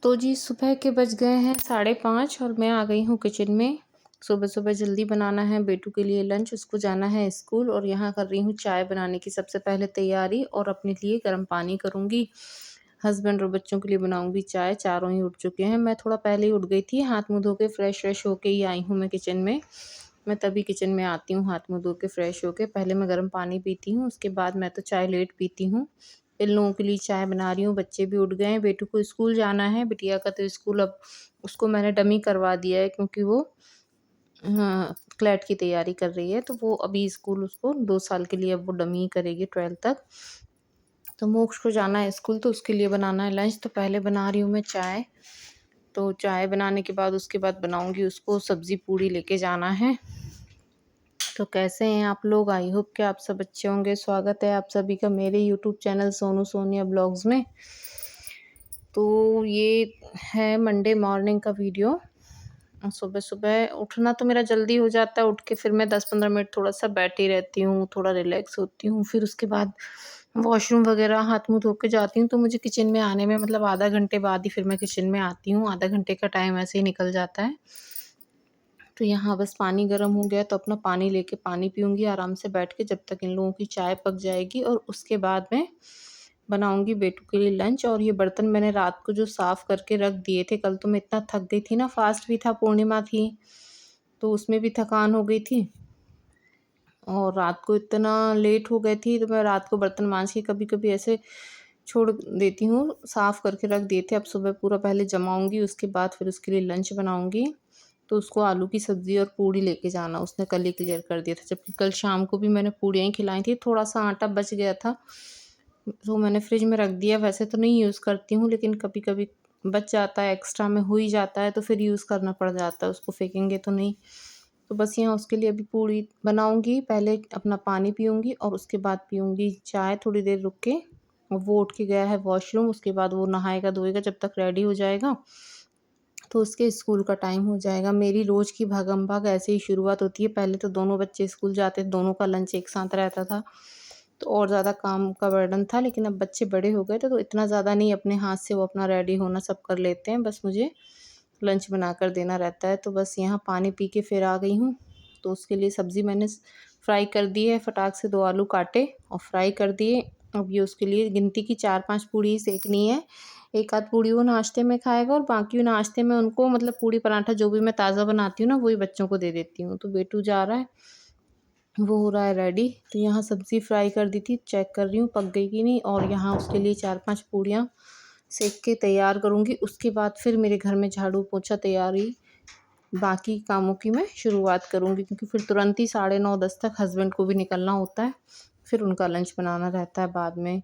तो जी सुबह के बज गए हैं 5:30 और मैं आ गई हूँ किचन में। सुबह-सुबह जल्दी बनाना है बेटू के लिए लंच, उसको जाना है स्कूल और यहाँ कर रही हूँ चाय बनाने की सबसे पहले तैयारी और अपने लिए गर्म पानी करूँगी। हस्बैंड और बच्चों के लिए बनाऊँगी चाय, चारों ही उठ चुके हैं। मैं थोड़ा पहले ही उठ गई थी, हाथ-मुँह धो के फ्रेश-व्रेश होके ही आई हूँ मैं किचन में। मैं तभी किचन में आती हूँ हाथ-मुँह धो के फ्रेश होके। पहले मैं गर्म पानी पीती हूँ, उसके बाद मैं तो चाय लेट पीती हूँ। इन लोगों के लिए चाय बना रही हूँ, बच्चे भी उठ गए हैं, बेटू को स्कूल जाना है, बिटिया का तो स्कूल अब उसको मैंने डमी करवा दिया है क्योंकि वो हाँ, क्लैट की तैयारी कर रही है, तो वो अभी स्कूल उसको 2 साल के लिए अब वो डमी करेगी 12th तक। तो मोक्ष को जाना है स्कूल तो उसके लिए बनाना है लंच, तो पहले बना रही हूँ मैं चाय। तो चाय बनाने के बाद उसके बाद बनाऊँगी उसको सब्ज़ी पूड़ी लेके जाना है। तो कैसे हैं आप लोग? आई होप कि आप सब अच्छे होंगे। स्वागत है आप सभी का मेरे YouTube channel Sonu Sonia blogs में। तो ये है मंडे मॉर्निंग का वीडियो। सुबह-सुबह उठना तो मेरा जल्दी हो जाता है, उठ के फिर मैं 10-15 मिनट थोड़ा-सा बैठी रहती हूँ, थोड़ा रिलैक्स होती हूँ। फिर उसके बाद वॉशरूम वगैरह हाथ-मुँह धो के जाती हूँ, तो मुझे किचन में आने में मतलब आधा घंटे बाद ही फिर मैं किचन में आती हूँ। आधा घंटे का टाइम ऐसे ही निकल जाता है। तो यहाँ बस पानी गर्म हो गया तो अपना पानी लेके पानी पीऊँगी आराम से बैठ के जब तक इन लोगों की चाय पक जाएगी और उसके बाद मैं बनाऊँगी बेटू के लिए लंच। और ये बर्तन मैंने रात को जो साफ़ करके रख दिए थे, कल तो मैं इतना थक गई थी ना, फ़ास्ट भी था, पूर्णिमा थी, तो उसमें भी थकान हो गई थी और रात को इतना लेट हो गई थी, तो मैं रात को बर्तन माँज के कभी-कभी ऐसे छोड़ देती हूँ, साफ़ करके रख दिए थे। अब सुबह पूरा पहले जमाऊँगी, उसके बाद फिर उसके लिए लंच बनाऊँगी। तो उसको आलू की सब्ज़ी और पूड़ी लेके जाना, उसने कल ही क्लियर कर दिया था, जबकि कल शाम को भी मैंने पूड़ियाँ ही खिलाई थी, थोड़ा-सा आटा बच गया था, तो मैंने फ्रिज में रख दिया। वैसे तो नहीं यूज़ करती हूँ, लेकिन कभी-कभी बच जाता है, एक्स्ट्रा में हो ही जाता है, तो फिर यूज़ करना पड़ जाता है, उसको फेंकेंगे तो नहीं। तो बस यहाँ उसके लिए अभी पूड़ी बनाऊँगी, पहले अपना पानी पीऊँगी और उसके बाद पीऊँगी चाय थोड़ी देर रुक के। वो उठ के गया है वॉशरूम, उसके बाद वो नहाएगा-धोएगा, जब तक रेडी हो जाएगा तो उसके स्कूल का टाइम हो जाएगा। मेरी रोज़ की भागम-भाग ऐसे ही शुरुआत होती है। पहले तो दोनों बच्चे स्कूल जाते, दोनों का लंच एक साथ रहता था, तो और ज़्यादा काम का बर्डन था। लेकिन अब बच्चे बड़े हो गए थे, तो इतना ज़्यादा नहीं, अपने हाथ से वो अपना रेडी होना सब कर लेते हैं, बस मुझे लंच बनाकर देना रहता है। तो बस यहाँ पानी पी के फिर आ गई हूँ, तो उसके लिए सब्ज़ी मैंने फ्राई कर दी है, फटाक से 2 आलू काटे और फ्राई कर दिए। अब ये उसके लिए गिनती की 4-5 पूड़ी ही सेकनी है। एक आध पूड़ी वो नाश्ते में खाएगा और बाकी नाश्ते में उनको मतलब पूड़ी पराठा जो भी मैं ताज़ा बनाती हूँ ना, वही बच्चों को दे देती हूँ। तो बेटू जा रहा है, वो हो रहा है रेडी। तो यहाँ सब्ज़ी फ्राई कर दी थी, चेक कर रही हूँ पक गई कि नहीं, और यहाँ उसके लिए 4-5 पूड़ियाँ सेक के तैयार करूँगी। उसके बाद फिर मेरे घर में झाड़ू पोछा तैयारी बाकी कामों की मैं शुरुआत करूँगी, क्योंकि फिर तुरंत ही 9:30-10 तक हस्बैंड को भी निकलना होता है, फिर उनका लंच बनाना रहता है बाद में।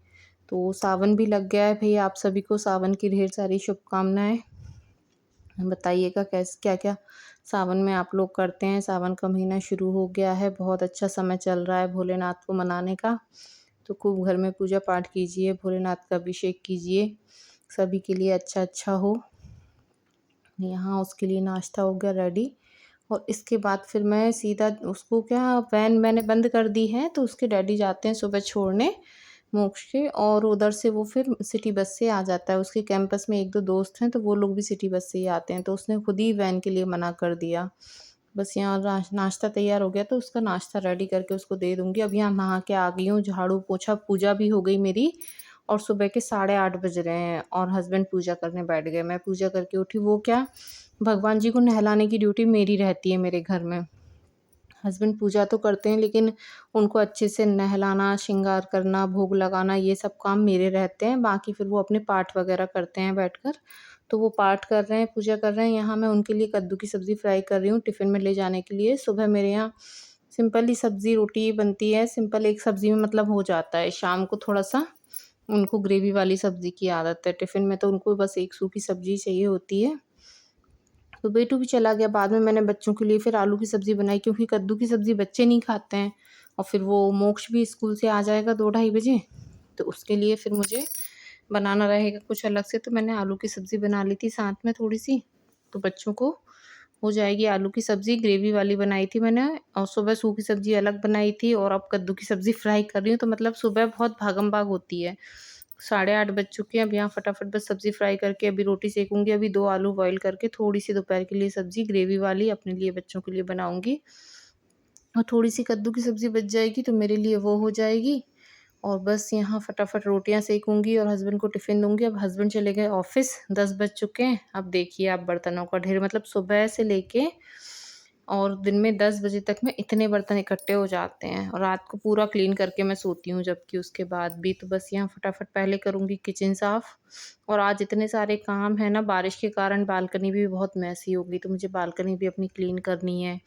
तो सावन भी लग गया है भैया, आप सभी को सावन की ढेर सारी शुभकामनाएँ। बताइएगा क्या-क्या सावन में आप लोग करते हैं। सावन का महीना शुरू हो गया है, बहुत अच्छा समय चल रहा है भोलेनाथ को मनाने का। तो खूब घर में पूजा पाठ कीजिए, भोलेनाथ का अभिषेक कीजिए, सभी के लिए अच्छा-अच्छा हो। यहाँ उसके लिए नाश्ता हो गया रेडी और इसके बाद फिर मैं सीधा उसको क्या वैन मैंने बंद कर दी है, तो उसके डैडी जाते हैं सुबह छोड़ने मोक्ष के, और उधर से वो फिर सिटी बस से आ जाता है। उसके कैंपस में 1-2 दोस्त हैं, तो वो लोग भी सिटी बस से ही आते हैं, तो उसने खुद ही वैन के लिए मना कर दिया। बस यहाँ नाश्ता तैयार हो गया, तो उसका नाश्ता रेडी करके उसको दे दूँगी। अब यहाँ नहा के आ गई हूँ, झाड़ू पोछा पूजा भी हो गई मेरी और सुबह के 8:30 बज रहे हैं और हस्बैंड पूजा करने बैठ गए। मैं पूजा करके उठी, वो क्या भगवान जी को नहलाने की ड्यूटी मेरी रहती है मेरे घर में। हस्बैंड पूजा तो करते हैं, लेकिन उनको अच्छे से नहलाना, श्रृंगार करना, भोग लगाना, ये सब काम मेरे रहते हैं। बाकी फिर वो अपने पाठ वगैरह करते हैं बैठकर। तो वो पाठ कर रहे हैं, पूजा कर रहे हैं। यहाँ मैं उनके लिए कद्दू की सब्ज़ी फ्राई कर रही हूँ टिफ़िन में ले जाने के लिए। सुबह मेरे यहाँ सिंपल ही सब्ज़ी रोटी बनती है, सिंपल एक सब्ज़ी में मतलब हो जाता है। शाम को थोड़ा-सा उनको ग्रेवी वाली सब्ज़ी की आदत है, टिफ़िन में तो उनको बस एक सूखी सब्ज़ी चाहिए होती है। तो बेटू भी चला गया, बाद में मैंने बच्चों के लिए फिर आलू की सब्ज़ी बनाई, क्योंकि कद्दू की सब्ज़ी बच्चे नहीं खाते हैं और फिर वो मोक्ष भी स्कूल से आ जाएगा 2 ढाई बजे, तो उसके लिए फिर मुझे बनाना रहेगा कुछ अलग से। तो मैंने आलू की सब्ज़ी बना ली थी साथ में थोड़ी-सी, तो बच्चों को हो जाएगी। आलू की सब्ज़ी ग्रेवी वाली बनाई थी मैंने और सुबह सूखी सब्ज़ी अलग बनाई थी और अब कद्दू की सब्ज़ी फ्राई कर रही हूँ, तो मतलब सुबह बहुत भागम-भाग होती है। 8:30 बज चुके हैं। अब यहाँ फटाफट बस सब्ज़ी फ्राई करके अभी रोटी सेकूँगी। अभी 2 आलू बॉयल करके थोड़ी-सी दोपहर के लिए सब्ज़ी ग्रेवी वाली अपने लिए, बच्चों के लिए बनाऊँगी। और थोड़ी-सी कद्दू की सब्ज़ी बच जाएगी तो मेरे लिए वो हो जाएगी। और बस यहाँ फटाफट रोटियाँ सेकूँगी और हस्बैंड को टिफ़िन दूँगी। अब हस्बैंड चले गए ऑफ़िस, 10 बज चुके हैं। अब देखिए आप बर्तनों का ढेर, मतलब सुबह से लेके और दिन में 10 बजे तक में इतने बर्तन इकट्ठे हो जाते हैं और रात को पूरा क्लीन करके मैं सोती हूँ, जबकि उसके बाद भी तो बस यहाँ फटाफट पहले करूँगी किचन साफ़। और आज इतने सारे काम हैं ना, बारिश के कारण बालकनी भी बहुत मैसी हो गई, तो मुझे बालकनी भी अपनी क्लीन करनी है।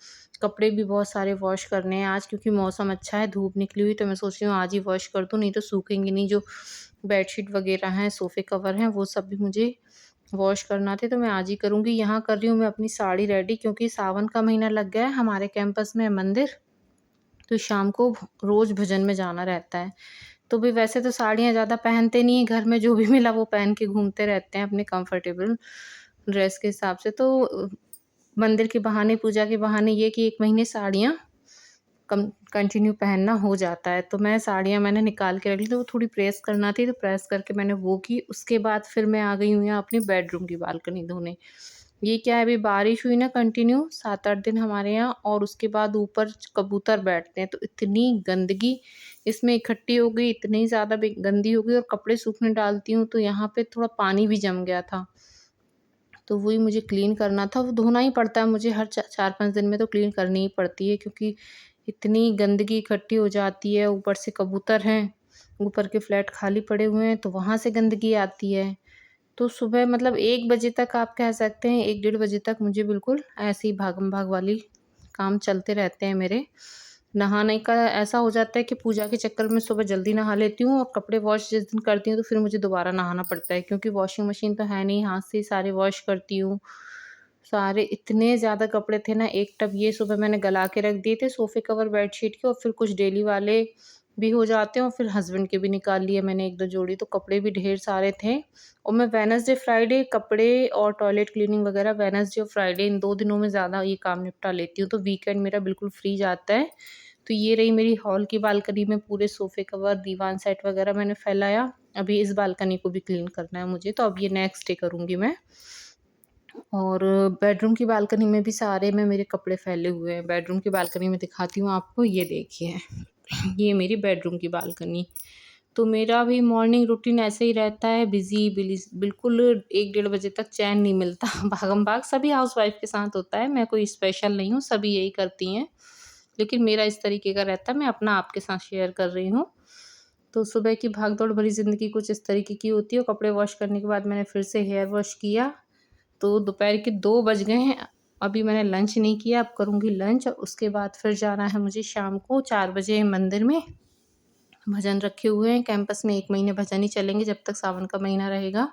कपड़े भी बहुत सारे वॉश करने हैं आज, क्योंकि मौसम अच्छा है, धूप निकली हुई, तो मैं सोच रही हूँ आज ही वॉश कर दूँ, नहीं तो सूखेंगे नहीं। जो बेडशीट वगैरह हैं, सोफ़े कवर हैं, वो सब भी मुझे वॉश करना थे, तो मैं आज ही करूँगी। यहाँ कर रही हूँ मैं अपनी साड़ी रेडी, क्योंकि सावन का महीना लग गया है, हमारे कैंपस में है मंदिर, तो शाम को रोज़ भजन में जाना रहता है। तो भी वैसे तो साड़ियाँ ज़्यादा पहनते नहीं हैं, घर में जो भी मिला वो पहन के घूमते रहते हैं अपने कंफर्टेबल ड्रेस के हिसाब से। तो मंदिर के बहाने, पूजा के बहाने ये कि 1 महीने साड़ियाँ कंटिन्यू पहनना हो जाता है। तो मैं साड़ियाँ मैंने निकाल के रख ली, तो वो थोड़ी प्रेस करना थी, तो प्रेस करके मैंने वो की। उसके बाद फिर मैं आ गई हूँ यहाँ अपनी बेडरूम की बालकनी धोने। ये क्या है, अभी बारिश हुई ना कंटिन्यू 7-8 दिन हमारे यहाँ, और उसके बाद ऊपर कबूतर बैठते हैं, तो इतनी गंदगी इसमें इकट्ठी हो गई, इतनी ज़्यादा गंदी हो गई। और कपड़े सूखने डालती हूँ तो यहाँ पे थोड़ा पानी भी जम गया था, तो वही मुझे क्लीन करना था। वो धोना ही पड़ता है मुझे, हर 4-5 दिन में तो क्लीन करनी ही पड़ती है, क्योंकि इतनी गंदगी इकट्ठी हो जाती है। ऊपर से कबूतर हैं, ऊपर के फ्लैट खाली पड़े हुए हैं, तो वहाँ से गंदगी आती है। तो सुबह मतलब 1 बजे तक आप कह सकते हैं, 1 डेढ़ बजे तक मुझे बिल्कुल ऐसे ही भागम-भाग वाली काम चलते रहते हैं मेरे। नहाने का ऐसा हो जाता है कि पूजा के चक्कर में सुबह जल्दी नहा लेती हूँ, और कपड़े वॉश जिस दिन करती हूँ तो फिर मुझे दोबारा नहाना पड़ता है, क्योंकि वॉशिंग मशीन तो है नहीं, हाथ से ही सारे वॉश करती हूँ। सारे इतने ज़्यादा कपड़े थे ना, 1 टब ये सुबह मैंने गला के रख दिए थे सोफ़े कवर बेडशीट के, और फिर कुछ डेली वाले भी हो जाते हैं, और फिर हस्बैंड के भी निकाल लिए मैंने 1-2 जोड़ी, तो कपड़े भी ढेर सारे थे। और मैं वेडनेसडे, फ्राइडे कपड़े और टॉयलेट क्लीनिंग वगैरह वेडनेसडे और फ्राइडे इन 2 दिनों में ज़्यादा ये काम निपटा लेती हूँ, तो वीकेंड मेरा बिल्कुल फ्री जाता है। तो ये रही मेरी हॉल की बालकनी में पूरे सोफ़े कवर, दीवान सेट वगैरह मैंने फैलाया। अभी इस बालकनी को भी क्लीन करना है मुझे, तो अब ये नेक्स्ट डे करूँगी मैं। और बेडरूम की बालकनी में भी सारे में मेरे कपड़े फैले हुए हैं। बेडरूम की बालकनी में दिखाती हूँ आपको, ये देखिए। ये मेरी बेडरूम की बालकनी। तो मेरा भी मॉर्निंग रूटीन ऐसे ही रहता है, बिल्कुल 1 डेढ़ बजे तक चैन नहीं मिलता। भागम-भाग सभी हाउसवाइफ़ के साथ होता है, मैं कोई स्पेशल नहीं हूँ, सभी यही करती हैं। लेकिन मेरा इस तरीके का रहता है, मैं अपना आपके साथ शेयर कर रही हूँ। तो सुबह की भाग-दौड़ भरी ज़िंदगी कुछ इस तरीके की होती है, और कपड़े वॉश करने के बाद मैंने फिर से हेयर वॉश किया, तो दोपहर के 2 बज गए हैं। अभी मैंने लंच नहीं किया, अब करूँगी लंच, और उसके बाद फिर जाना है मुझे शाम को 4 बजे मंदिर में। भजन रखे हुए हैं कैंपस में, 1 महीने भजन ही चलेंगे जब तक सावन का महीना रहेगा।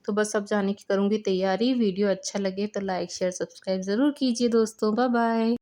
तो बस अब जाने की करूँगी तैयारी। वीडियो अच्छा लगे तो लाइक, शेयर, सब्सक्राइब ज़रूर कीजिए दोस्तों। Bye bye.